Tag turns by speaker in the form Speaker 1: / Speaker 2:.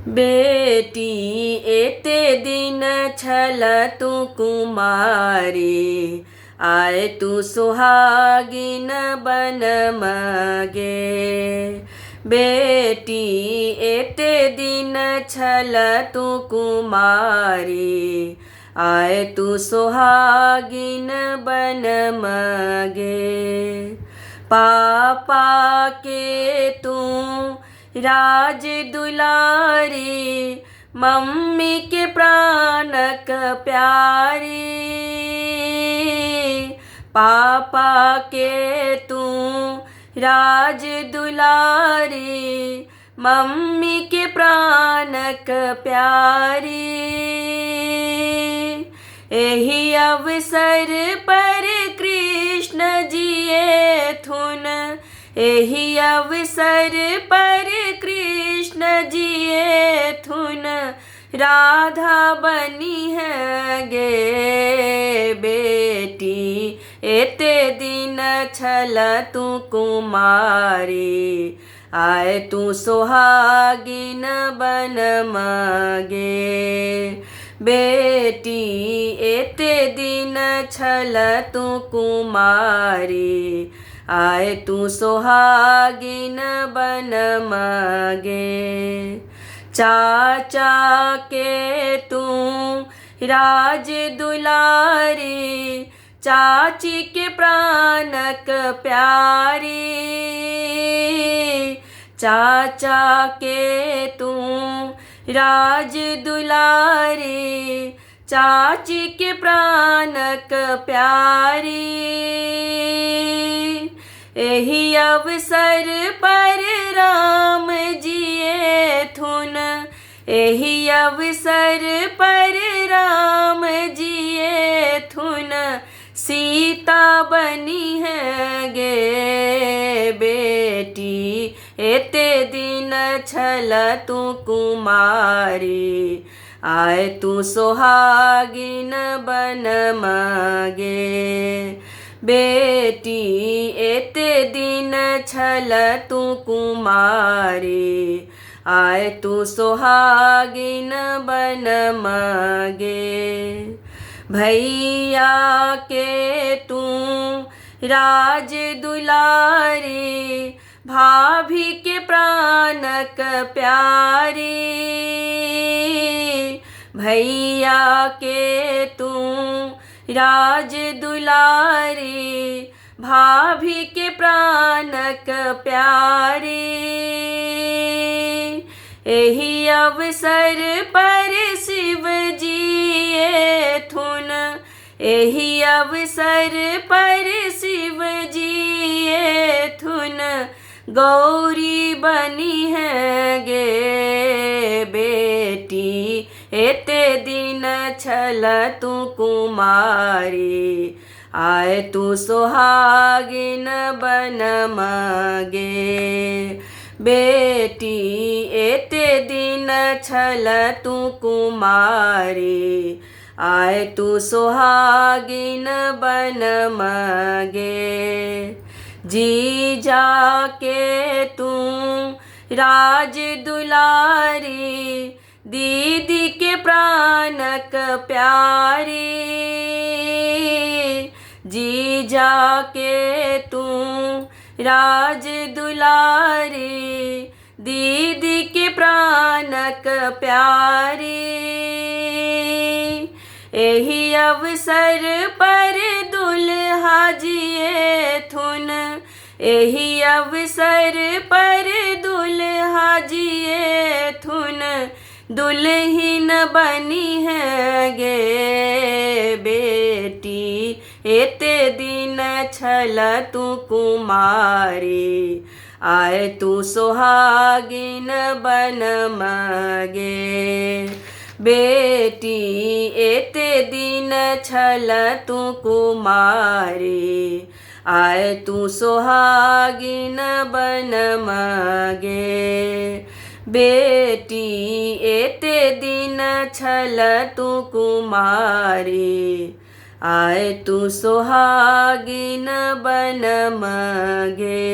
Speaker 1: बेटी एते दिन छल तू कुमारी, आए तू सुहागिन बन मगे। बेटी एते दिन छल तू कुमारी, आए तू सुहागिन बन मगे। पापा के तू राज दुलारी, मम्मी के प्राणक प्यारी। पापा के तू राज दुलारी, मम्मी के प्राणक प्यारी। एही अवसर पर कृष्ण जिए थुन, एही अवसर पर कृष्ण जिए थुन, राधा बनी है गे। बेटी एते दिन छल तू कुमारी, आए तू सुहागिन बन मगे। बेटी एते दिन छल तू कुमारी, आए तू सुहागिन बन मगे। चाचा के तू राज दुलारी, चाची के प्राणक प्यारी। चाचा के तू राज दुलारी, चाची के प्राणक प्यारी। एही अवसर पर राम जिए थुन, एही अवसर पर राम जिए थुन, सीता बनी है गे। बेटी एते दिन छल तू कुमारी, आए तू सुहागिन बन मगे। बेटी एते दिन छल तू कुमारी, आए तू सुहागिन बन मगे। भैया के तू राज दुलारी, भाभी के प्राणक प्यारी। भैया के तू राज दुलारी, भाभी के प्राणक प्यारी। एही अवसर पर शिव जिए थुन, एही अवसर पर शिव जिए थुन, गौरी बनी है गे। बेटी एते दिन छल तू कुमारी, आए तू सुहागिन बन मगे। बेटी एते दिन छल तू कुमारी, आए तू सुहागिन बन मगे। जीजा के तू राज दुलारी, दीदी के प्राणक प्यारी। जीजा के तू राज दुलारी, दीदी के प्राणक प्यारी। एही अवसर पर दुल्हा जिए थुन, एही अवसर पर दुल्हा जिए थुन, दुल्हिन बनी है गे। बेटी एते दिन छल तू कुमारी, आए तू सुहागिन बन मगे। बेटी एते दिन छल तू कुमारी, आए तू सुहागिन बन मगे। बेटी एते दिन छल तू कुमारी, आए तू सुहागिन बन मगे।